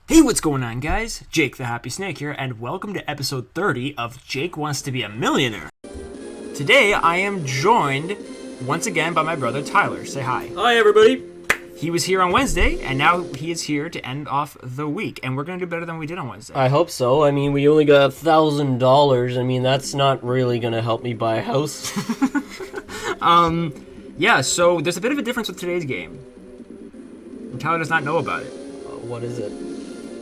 Hey, what's going on, guys? Jake the Happy Snake here, and welcome to episode 30 of Jake Wants to Be a Millionaire. Today, I am joined once again by my brother Tyler. Say hi. Hi, everybody. He was here on Wednesday, and now he is here to end off the week, and we're going to do better than we did on Wednesday. I hope so. I mean, we only got $1,000. I mean, that's not really going to help me buy a house. Yeah, so there's a bit of a difference with today's game. And Tyler does not know about it. What is it?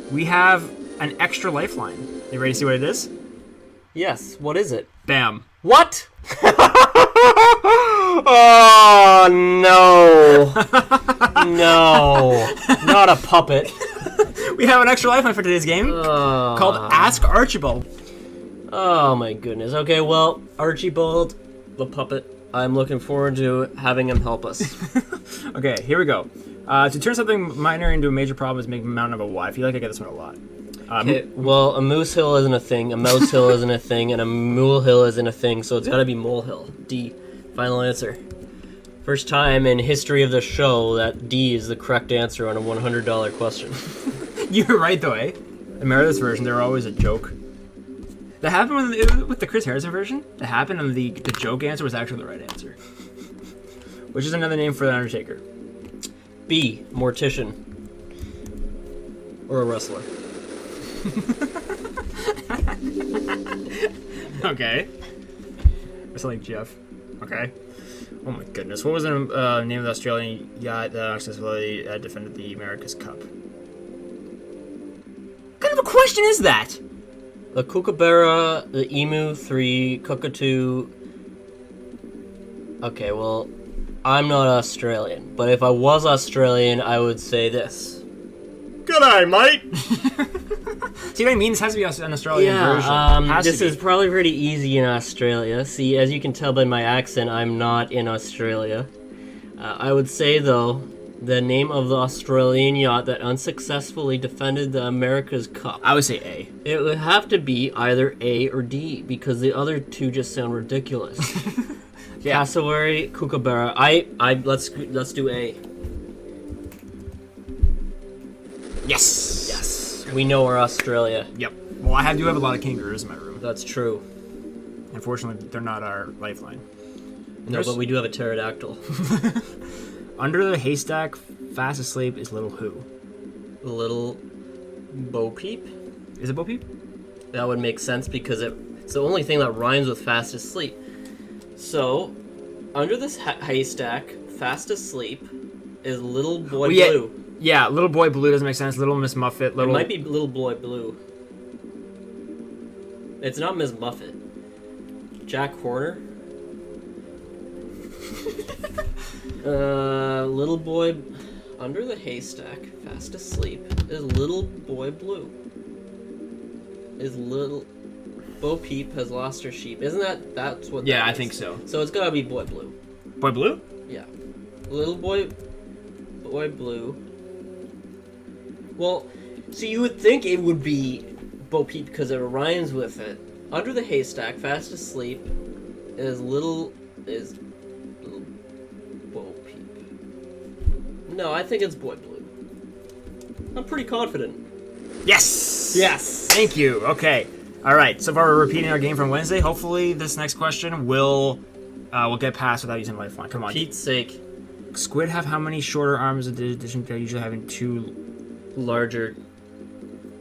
We have an extra lifeline. You ready to see what it is? Yes, what is it? Bam. What? Oh, no. No. Not a puppet. We have an extra lifeline for today's game called Ask Archibald. Oh, my goodness. Okay, well, Archibald, the puppet, I'm looking forward to having him help us. Okay, here we go. To turn something minor into a major problem is making a mountain of a Y. I feel like I get this one a lot. Okay, well, a moose hill isn't a thing, a mouse hill isn't a thing, and a mule hill isn't a thing, so it's gotta be molehill. D. Final answer. First time in history of the show that D is the correct answer on a $100 question. You were right, though, eh? The Meredith's version, they were always a joke. That happened with the Chris Harrison version. That happened, and the joke answer was actually the right answer. Which is another name for the Undertaker. B. Mortician. Or a wrestler. Okay. Or something Jeff. Okay. Oh my goodness. What was the name of the Australian yacht that unsuccessfully defended the America's Cup? What kind of a question is that? The Kookaburra, the Emu 3, Cockatoo. Okay, well, I'm not Australian, but if I was Australian, I would say this. G'day, mate! See what I mean? This has to be an Australian version. This is probably pretty easy in Australia. See, as you can tell by my accent, I'm not in Australia. I would say, though, the name of the Australian yacht that unsuccessfully defended the America's Cup. I would say A. It would have to be either A or D, because the other two just sound ridiculous. Yeah. Cassowary, Kookaburra. Let's do A. Yes! Yes. We know we're Australia. Yep. Well, I do have a lot of kangaroos in my room. That's true. Unfortunately, they're not our lifeline. No, but we do have a pterodactyl. Under the haystack, fast asleep is little who? Little Bo Peep? Is it Bo Peep? That would make sense because it's the only thing that rhymes with fast asleep. So, under this haystack, fast asleep, is Little Boy Blue. Yeah, Little Boy Blue doesn't make sense. Little Miss Muffet. It might be Little Boy Blue. It's not Miss Muffet. Jack Horner. Little Boy under the haystack, fast asleep, is Little Boy Blue. Is Little Bo Peep has lost her sheep. Isn't that's what? Yeah, that I is? think so. So it's gotta be Boy Blue. Boy Blue? Yeah, Little Boy Blue. Well, so you would think it would be Bo Peep because it rhymes with it. Under the haystack, fast asleep, is Little Bo Peep. No, I think it's Boy Blue. I'm pretty confident. Yes! Yes! Thank you. Okay. Alright, so far we're repeating our game from Wednesday. Hopefully this next question will get past without using lifeline. Come on. For Pete's sake. Squid have how many shorter arms in addition to usually having two larger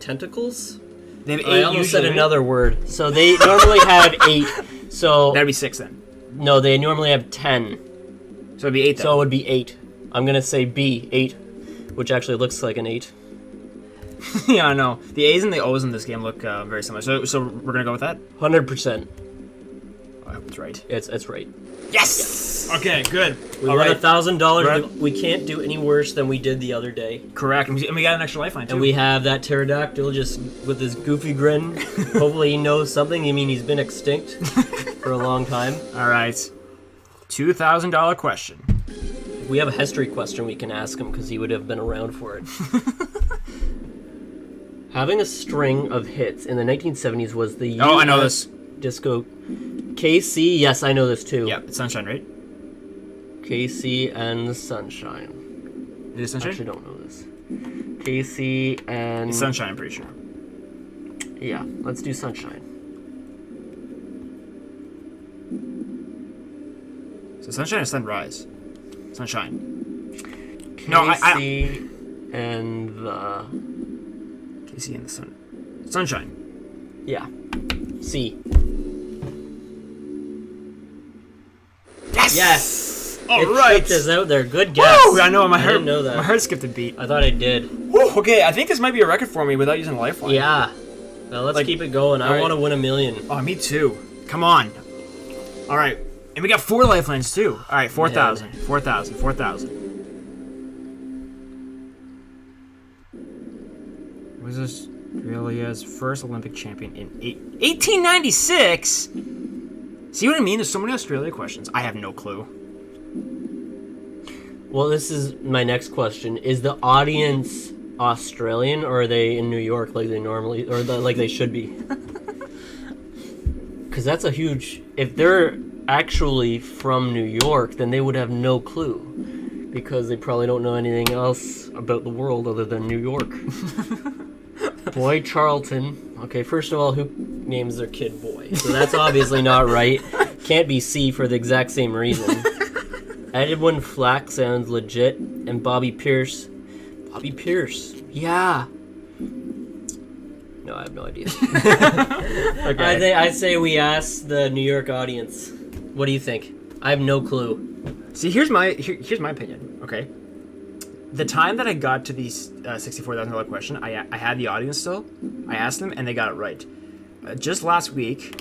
tentacles? They have 8 I almost usually, said another word. So they normally have 8. So that'd be 6 then. No, they normally have 10. So it'd be 8 then. So it would be 8. I'm gonna say B, 8, which actually looks like an 8. Yeah, I know. The A's and the O's in this game look very similar. So we're gonna go with that? 100%. I hope it's right. It's right. Yes! Okay, good. We won $1,000. We can't do any worse than we did the other day. Correct. And we got an extra lifeline, too. And we have that pterodactyl just with his goofy grin. Hopefully he knows something. I mean, he's been extinct for a long time. All right. $2,000 question. If we have a history question, we can ask him because he would have been around for it. Having a string of hits in the 1970s was the US I know this. Disco KC. Yes, I know this too. Yeah, it's Sunshine, right? KC and Sunshine. It is Sunshine? I actually don't know this. Casey and... Sunshine, I'm pretty sure. Yeah, let's do Sunshine. So Sunshine or Sunrise? Sunshine. Casey No, and the... Casey and the Sun. Sunshine. Yeah. C. Yes! All It right. tripped us out there. Good guess. Woo! I know, I didn't know that. My heart skipped a beat. I thought I did. Woo, okay, I think this might be a record for me without using Lifeline. Yeah. Well, let's keep it going. I alright. want to win $1 million. Oh, me too. Come on. All right. And we got 4 lifelines too. All right, 4,000. 4,000. 4,000. Was Australia's first Olympic champion in 1896? See what I mean? There's so many Australia questions. I have no clue. Well, this is my next question. Is the audience Australian, or are they in New York like they normally, or like they should be? Because that's a huge... If they're actually from New York, then they would have no clue. Because they probably don't know anything else about the world other than New York. Boy Charlton. Okay, first of all, who names their kid Boy? So that's obviously not right. Can't be C for the exact same reason. Edwin Flack sounds legit. And Bobby Pierce. Bobby Pierce. Yeah. No, I have no idea. Okay. I say we ask the New York audience. What do you think? I have no clue. See, here's my opinion. Okay. The time that I got to these $64,000 question, I had the audience still. I asked them, and they got it right. Just last week,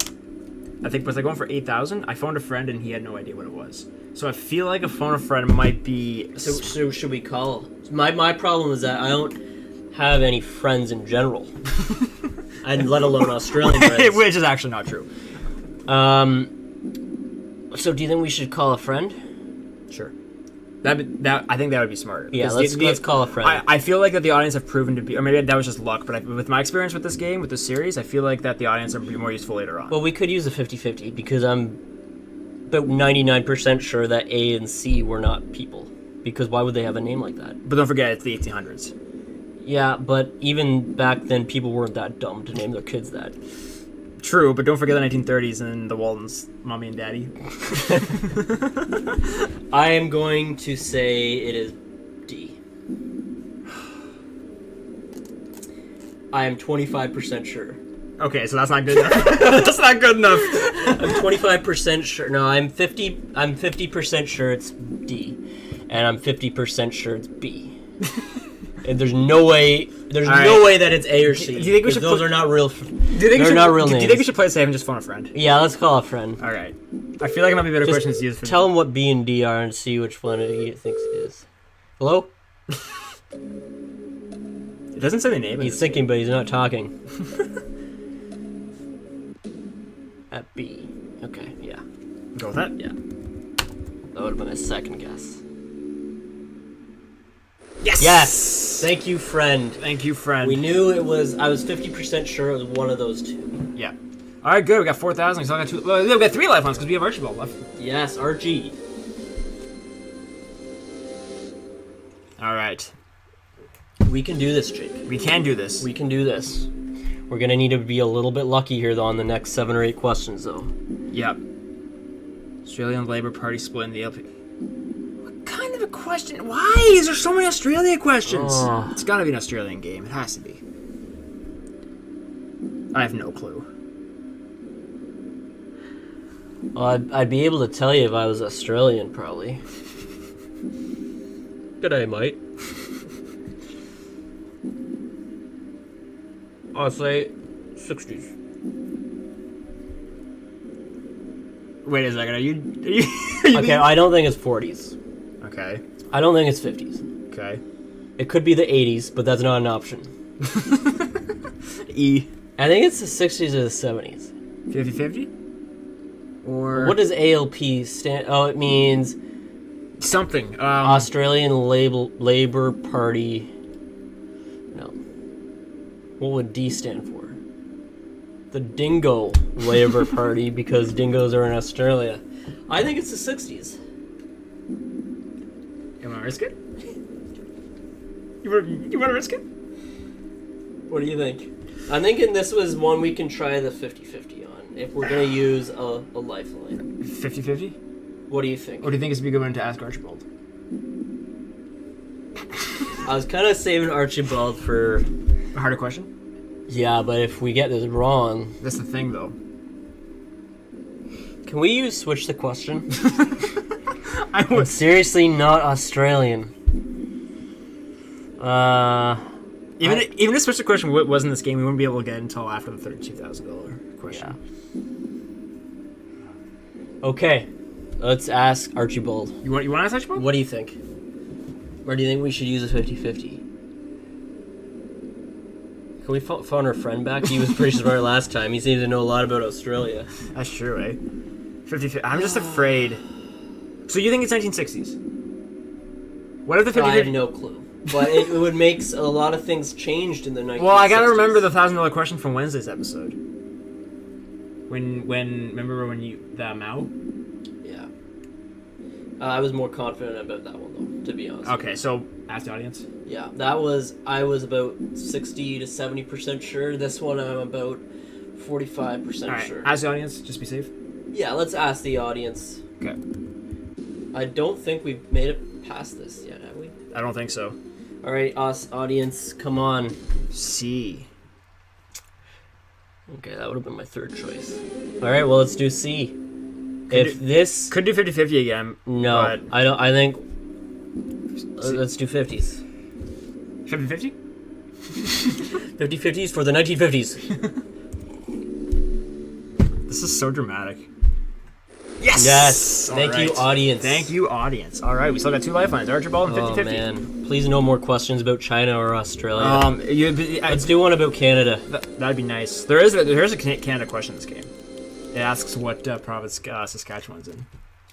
I think was I going for 8,000? I phoned a friend, and he had no idea what it was. So I feel like a phone a friend might be. So should we call? My problem is that I don't have any friends in general, and let alone Australian friends. Which is actually not true. So do you think we should call a friend? Sure. That I think that would be smarter. Yeah, let's call a friend. I feel like that the audience have proven to be, or maybe that was just luck, but with my experience with this game, with this series, I feel like that the audience will be more useful later on. Well, we could use a 50-50 because I'm about 99% sure that A and C were not people. Because why would they have a name like that? But don't forget, it's the 1800s. Yeah, but even back then, people weren't that dumb to name their kids that. True, but don't forget the 1930s and the Waltons, mommy and daddy. I am going to say it is D. I am 25% sure. Okay, so that's not good enough. That's not good enough. I'm 25% sure. No, I'm 50% sure it's D, and I'm 50% sure it's B. And there's no way that it's A or C. Do you think we should those are not real? Do you think not real names. Do you think we should play it safe and just phone a friend? Yeah, let's call a friend. All right. I feel like it might be better questions to use for. Tell him what B and D are and see which one he thinks it is. Hello? It doesn't say the name. He's thinking, but he's not talking. At B. Okay, yeah. Go with that. Yeah. That would have been a second guess. Yes. Yes. Thank you, friend. Thank you, friend. We knew it was. I was 50% sure it was one of those two. Yeah. All right, good. We got 4,000. We still got 2. Well, we got 3 lifelines because we have Archibald left. Yes, RG. All right. We can do this, Jake. We can do this. We can do this. We're gonna need to be a little bit lucky here, though, on the next 7 or 8 questions, though. Yep. Australian Labour Party split in the LP. What kind of a question? Why is there so many Australia questions? Oh. It's got to be an Australian game. It has to be. I have no clue. Well, I'd be able to tell you if I was Australian, probably. G'day, mate. I'll say 60s. Wait a second. Are you Okay, I don't think it's 40s. Okay. I don't think it's 50s. Okay. It could be the 80s, but that's not an option. E. I think it's the 60s or the 70s. 50-50? Or What does ALP stand? Oh, it means something. Australian Labour Party. No. What would D stand for? The Dingo Labour Party, because dingoes are in Australia. I think it's the 60s. You want to risk it? You want to risk it? What do you think? I'm thinking this was one we can try the 50-50 on, if we're going to use a lifeline. 50-50? What do you think? Or do you think it's a good one to ask Archibald? I was kind of saving Archibald for... A harder question? Yeah, but if we get this wrong... That's the thing, though. Can we switch the question? I would. I'm seriously not Australian. Even if switch the question wasn't this game, we wouldn't be able to get it until after the $32,000 question. Yeah. Okay, let's ask Archibald. You want to ask Archibald? What do you think? Or do you think we should use a 50-50? Can we phone our friend back? He was pretty smart last time. He seems to know a lot about Australia. That's true, eh? 50-50. I'm just afraid. So you think it's 1960s? What if the 50-50? I have no clue. But it would make a lot of things changed in the 1960s. Well, I gotta remember the $1,000 question from Wednesday's episode. Remember when the Mao? Yeah. I was more confident about that one though, to be honest. Okay, so ask the audience. Yeah, I was about 60 to 70% sure. This one I'm about 45% sure. Ask the audience, just be safe. Yeah, let's ask the audience. Okay. I don't think we've made it past this yet, have we? I don't think so. All right, audience, come on. C. Okay, that would have been my third choice. All right, well, let's do C. Could do 50-50 again. No, but I don't. I think let's do 50s. 50-50? 50-50s for the 1950s. This is so dramatic. Yes! Yes! All Thank right. you, audience. Thank you, audience. All right, we still got 2 lifelines. Archibald and 50-50. Oh, man. Please no more questions about China or Australia. Let's do one about Canada. That'd be nice. There's a Canada question in this game. It asks what province Saskatchewan's in.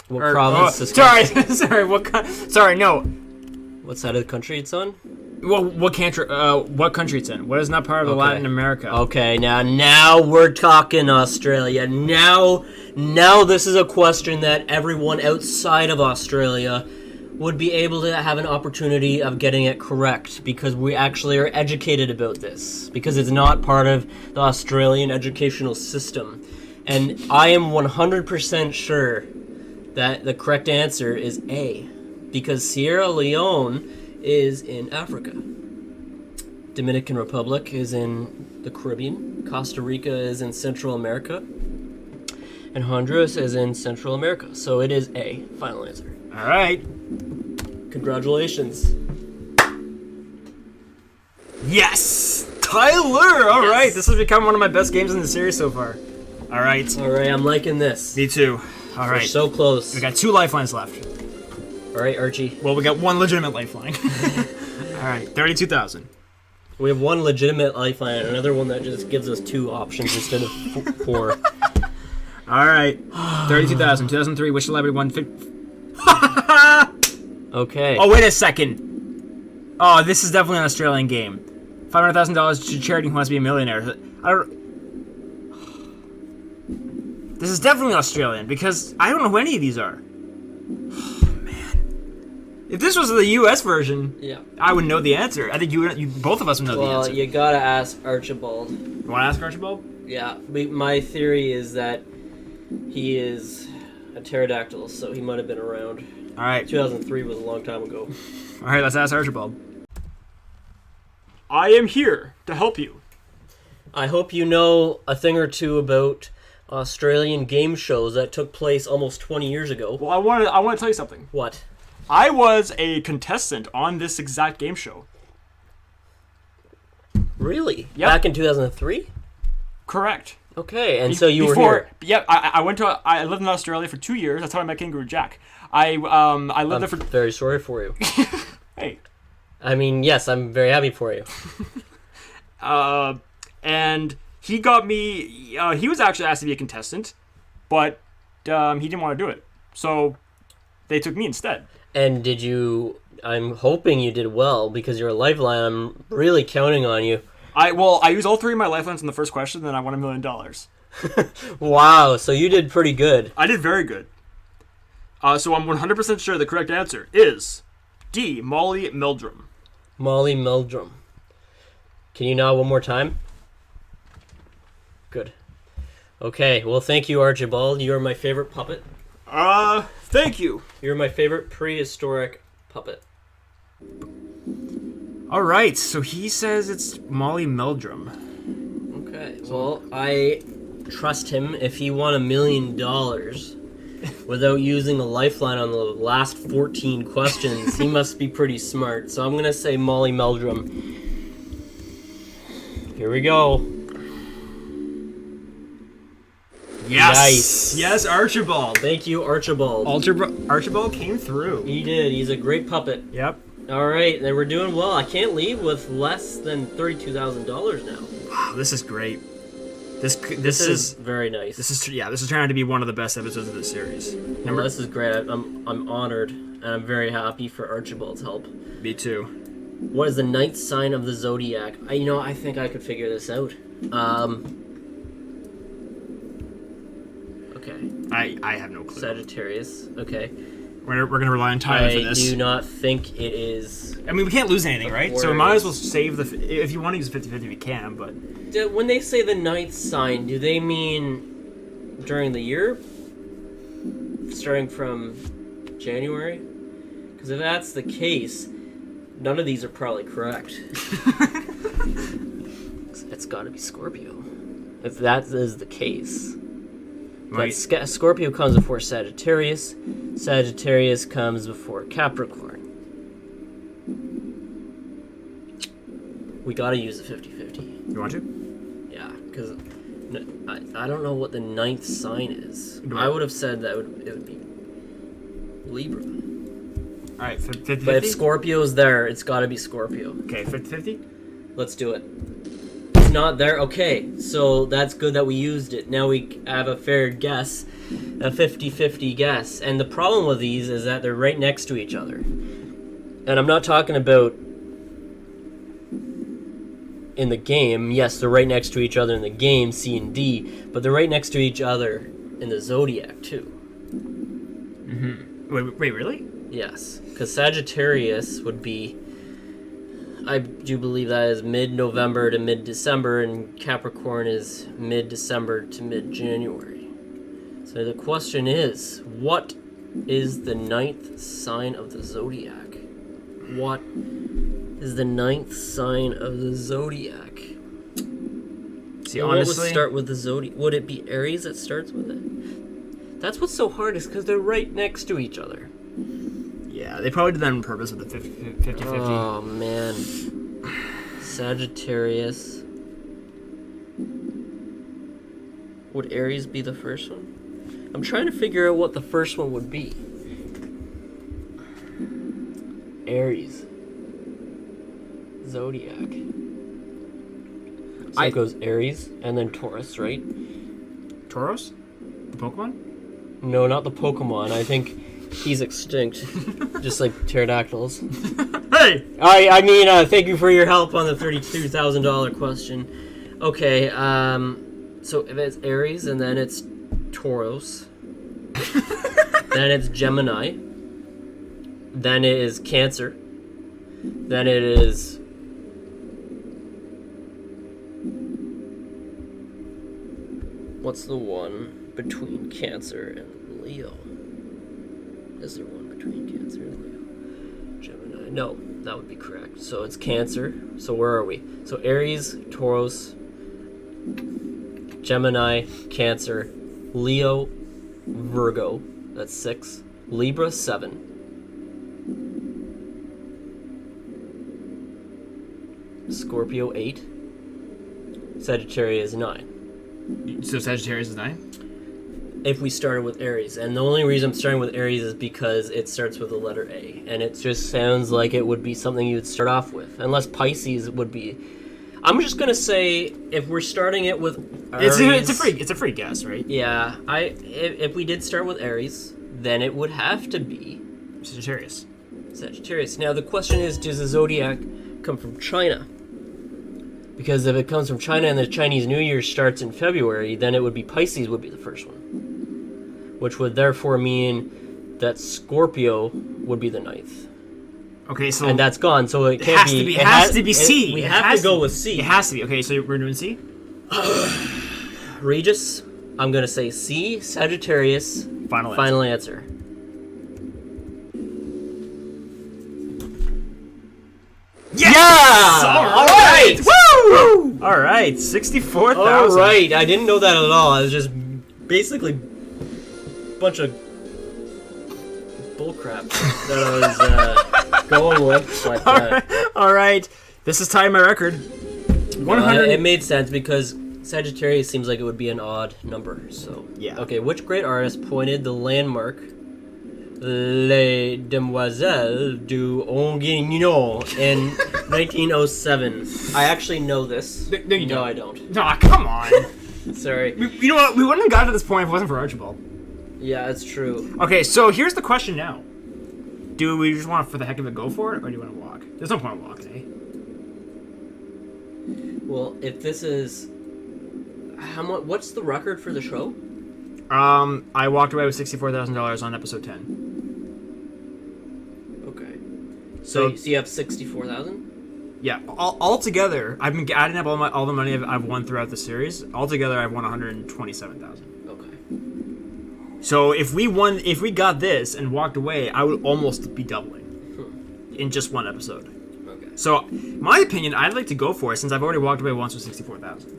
What province Saskatchewan? Sorry, no. What side of the country it's on? Well, what country it's in? What is not part of Latin America? Okay, now we're talking Australia. Now this is a question that everyone outside of Australia would be able to have an opportunity of getting it correct because we actually are educated about this because it's not part of the Australian educational system. And I am 100% sure that the correct answer is A because Sierra Leone is in Africa. Dominican Republic is in the Caribbean. Costa Rica is in Central America. And Honduras is in Central America. So it is A. Final answer. All right. Congratulations. Yes! Tyler! All right. This has become one of my best games in the series so far. All right. All right, I'm liking this. Me too. All right. We're so close. We got 2 lifelines left. All right, Archie. Well, we got 1 legitimate lifeline. All right, 32,000. We have 1 legitimate lifeline and another one that just gives us 2 options instead of 4. All right, 32,000. 2003, which celebrity won? Okay. Oh, wait a second. Oh, this is definitely an Australian game. $500,000 to charity who wants to be a millionaire. This is definitely Australian because I don't know who any of these are. If this was the U.S. version, yeah, I would know the answer. I think you both of us would know the answer. Well, you gotta ask Archibald. You want to ask Archibald? Yeah, my theory is that he is a pterodactyl, so he might have been around. All right. 2003 was a long time ago. All right, let's ask Archibald. I am here to help you. I hope you know a thing or two about Australian game shows that took place almost 20 years ago. Well, I want to tell you something. What? I was a contestant on this exact game show. Really? Yep. Back in 2003? Correct. Okay, and so you were here. Yeah, I lived in Australia for 2 years. That's how I met Kangaroo Jack. I lived there for... very sorry for you. Hey. I mean, yes, I'm very happy for you. And he got me... he was actually asked to be a contestant, but he didn't want to do it. So they took me instead. And did you... I'm hoping you did well, because you're a lifeline. I'm really counting on you. I used all 3 of my lifelines in the first question, then I won $1 million. Wow, so you did pretty good. I did very good. So I'm 100% sure the correct answer is D, Molly Meldrum. Molly Meldrum. Can you nod one more time? Good. Okay, well, thank you, Archibald. You are my favorite puppet. Thank you. You're my favorite prehistoric puppet. All right, so he says it's Molly Meldrum. Okay, well, I trust him. If he won $1 million without using a lifeline on the last 14 questions, he must be pretty smart. So I'm going to say Molly Meldrum. Here we go. Yes. Nice. Yes, Archibald. Thank you, Archibald. Archibald came through. He did. He's a great puppet. Yep. All right, then we're doing well. I can't leave with less than $32,000 now. Wow, this is great. This is very nice. This is turning out to be one of the best episodes of the series. Well, this is great. I'm honored, and I'm very happy for Archibald's help. Me too. What is the ninth sign of the zodiac? I think I could figure this out. Okay. I have no clue. Sagittarius. Okay. We're gonna rely on time for this. I do not think it is. I mean, we can't lose anything, right? So we might as well save the. If you want to use 50-50, we can. But when they say the ninth sign, do they mean during the year, starting from January? Because if that's the case, none of these are probably correct. It's got to be Scorpio. If that is the case. But Scorpio comes before Sagittarius. Sagittarius comes before Capricorn. We gotta use the 50-50. You want to? Yeah, because I don't know what the ninth sign is. I would have said that it would be Libra. Alright, 50-50? But if Scorpio's there, it's gotta be Scorpio. Okay, 50-50? Let's do it. It's not there? Okay, so that's good that we used it. Now we have a fair guess, a 50-50 guess. And the problem with these is that they're right next to each other. And I'm not talking about in the game. Yes, they're right next to each other in the game, C and D, but they're right next to each other in the zodiac too. Mm-hmm. Wait, really? Yes, because Sagittarius would be, I do believe that is mid-November to mid-December, and Capricorn is mid-December to mid-January. So the question is, what is the ninth sign of the zodiac? What is the ninth sign of the zodiac? See, well, honestly, what would start with the zodiac? Would it be Aries that starts with it? That's what's so hard, is because they're right next to each other. Yeah, they probably did that on purpose with the 50-50. Oh, man. Sagittarius. Would Aries be the first one? I'm trying to figure out what the first one would be. Aries. Zodiac. So it goes Aries and then Taurus, right? Tauros? The Pokemon? No, not the Pokemon. I think he's extinct. Just like pterodactyls. Hey! I mean, thank you for your help on the $32,000 question. Okay, so if it's Aries and then it's Taurus, then it's Gemini, then it is Cancer, then it is what's the one between Cancer and Leo? Is there one between Cancer and Leo? Gemini. No, that would be correct. So it's Cancer. So where are we? So Aries, Taurus, Gemini, Cancer, Leo, Virgo. That's 6. Libra, 7. Scorpio, 8. Sagittarius, 9. So Sagittarius is 9? If we started with Aries. And the only reason I'm starting with Aries is because it starts with the letter A. And it just sounds like it would be something you would start off with. Unless Pisces would be. I'm just going to say, if we're starting it with Aries... It's a free guess, right? Yeah. If we did start with Aries, then it would have to be... Sagittarius. Sagittarius. Now, the question is, does the zodiac come from China? Because if it comes from China and the Chinese New Year starts in February, then it would be Pisces would be the first one. Which would therefore mean that Scorpio would be the 9th. Okay, so and that's gone. So it can't has to be. It has to be C. We It have has to go with C. It has to be. Okay, so we're doing C. Regis, I'm gonna say C. Sagittarius. Final answer. answer. Yes! All right! Woo! All right, 64,000. All right. I didn't know that at all. I was just basically a bunch of bullcrap that I was going with. But, All right. This is tying my record. 100. it made sense because Sagittarius seems like it would be an odd number. So Yeah. Okay. Which great artist pointed the landmark Les Demoiselles du Onguignon in 1907? I actually know this. No, you don't. No, I don't. Aw, come on. Sorry. You know what? We wouldn't have gotten to this point if it wasn't for Archibald. Yeah, that's true. Okay, so here's the question now. Do we just want to, for the heck of it, go for it, or do you want to walk? There's no point in walking, eh? Well, if this is how much? What's the record for the show? I walked away with $64,000 on episode 10. Okay. So So you have 64,000. yeah, altogether, I've been adding up all the money I've won throughout the series. Altogether, I've won 127,000. Okay. So if we got this and walked away, I would almost be doubling in just one episode. Okay. So, my opinion, I'd like to go for it since I've already walked away once with 64,000,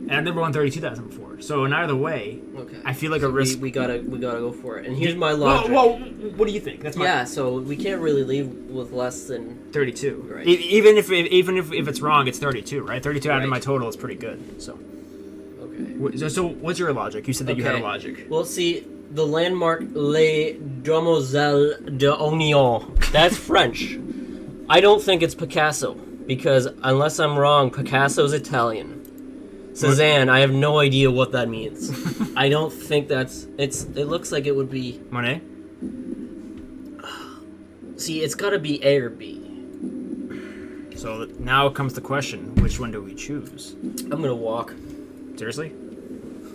and I've never won 32,000 before. So in either way, Okay. I feel like So a risk. We gotta go for it. And here's my logic. Well, what do you think? That's my Yeah. So we can't really leave with less than 32. Right. Even if it's wrong, it's 32, right? 32 out of Right. my total is pretty good. So, Okay. so what's your logic? You said that you had a logic. Well, see, the landmark Les Demoiselles d'Oignon. That's French. I don't think it's Picasso because unless I'm wrong, Picasso's Italian. Cézanne, I have no idea what that means. I don't think it looks like it would be. Monet. See, it's got to be A or B. So now comes the question: which one do we choose? I'm gonna walk. Seriously?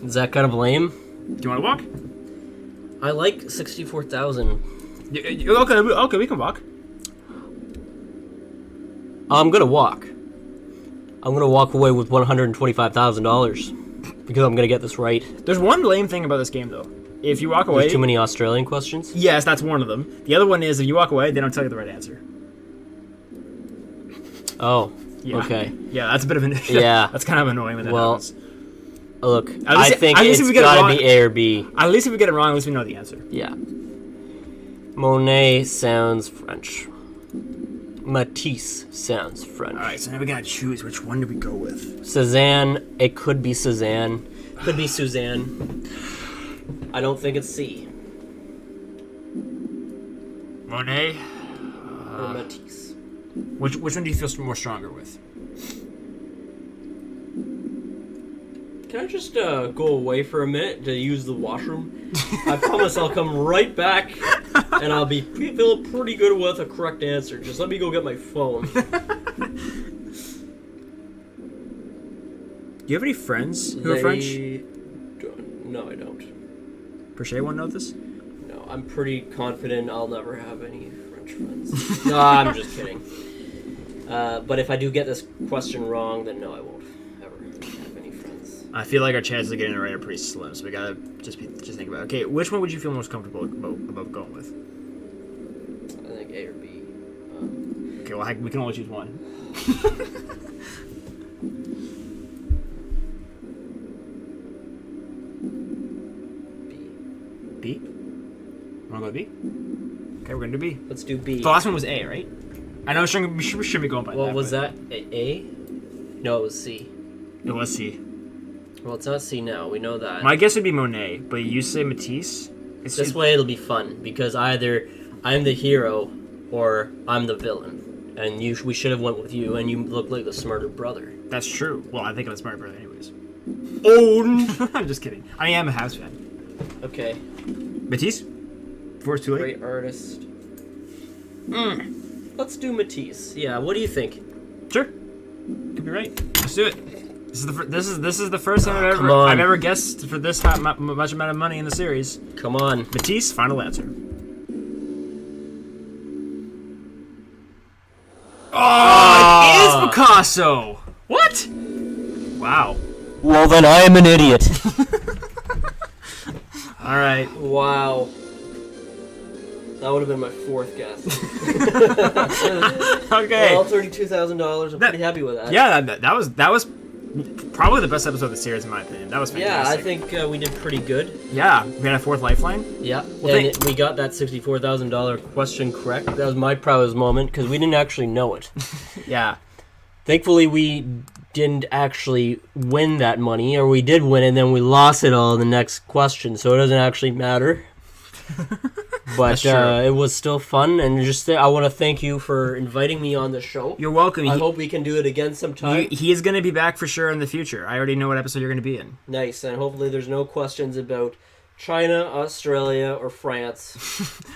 Is that kind of lame? Do you want to walk? I like 64,000. Okay, we can walk. I'm gonna walk. I'm gonna walk away with $125,000 because I'm gonna get this right. There's one lame thing about this game, though. If you walk away, There's too many Australian questions. yes, that's one of them. The other one is if you walk away, they don't tell you the right answer. Oh, Yeah. okay. Yeah, that's a bit of an Yeah. That's kind of annoying when that Well, happens. Look, At least- I think at least it's if we get it gotta wrong- be A or B. At least if we get it wrong, at least we know the answer. Yeah. Monet sounds French. Matisse sounds French. All right, so now we gotta choose which one do we go with. Cézanne, it could be Cézanne. Could be Suzanne. I don't think it's C. Monet. Or Matisse. Which one do you feel more stronger with? Can I just go away for a minute to use the washroom? I promise I'll come right back and I'll be feeling pretty good with a correct answer. Just let me go get my phone. Do you have any friends who are French? No, I don't. Perchet won't know this? No, I'm pretty confident I'll never have any French friends. No, I'm just kidding. But if I do get this question wrong, then no, I won't ever have any friends. I feel like our chances of getting it right are pretty slim, so we gotta just think about it. Okay, which one would you feel most comfortable about going with? I think A or B. Okay, well, we can only choose one. B. B? Wanna go with B? Okay, we're gonna do B. Let's do B. The last one was A, right? I know we shouldn't be going by that. What was but that? A? No, it was C. It was C. Well, it's not C now. We know that. My guess would be Monet, but you say Matisse? This way it'll be fun, because either I'm the hero or I'm the villain. And we should have went with you, and you look like the smarter brother. That's true. Well, I think I'm a smart brother anyways. Oh! I'm just kidding. I am a Habs fan. Okay. Matisse? Before it's too late? Great artist. Let's do Matisse. Yeah, what do you think? Sure. Could be right. Let's do it. This is the first time I've ever guessed for this much amount of money in the series. Come on. Matisse, final answer. Oh, it is Picasso. What? Wow. Well, then I am an idiot. All right. Wow. That would have been my fourth guess. Okay. Well, $32,000. I'm pretty happy with that. Yeah, that was probably the best episode of the series in my opinion. That was fantastic. Yeah, I think we did pretty good. Yeah, we had a fourth lifeline. Yeah, Well, and we got that $64,000 question correct. That was my proudest moment because we didn't actually know it. Yeah. Thankfully, we didn't actually win that money, or we did win it and then we lost it all in the next question, so it doesn't actually matter. But it was still fun, and just I want to thank you for inviting me on the show. You're welcome. I hope we can do it again sometime. He is going to be back for sure in the future. I already know what episode you're going to be in. Nice, and hopefully there's no questions about China, Australia, or France.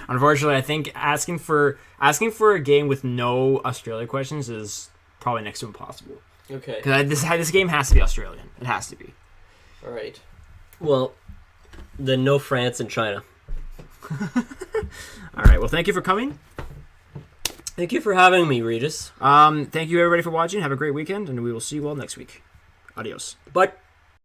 Unfortunately, I think asking for a game with no Australia questions is probably next to impossible. Okay. Because this game has to be Australian. It has to be. All right. Well, then no France and China. All right. Well, thank you for coming. Thank you for having me, Regis. Thank you everybody for watching. Have a great weekend, and we will see you all next week. Adios. Bye.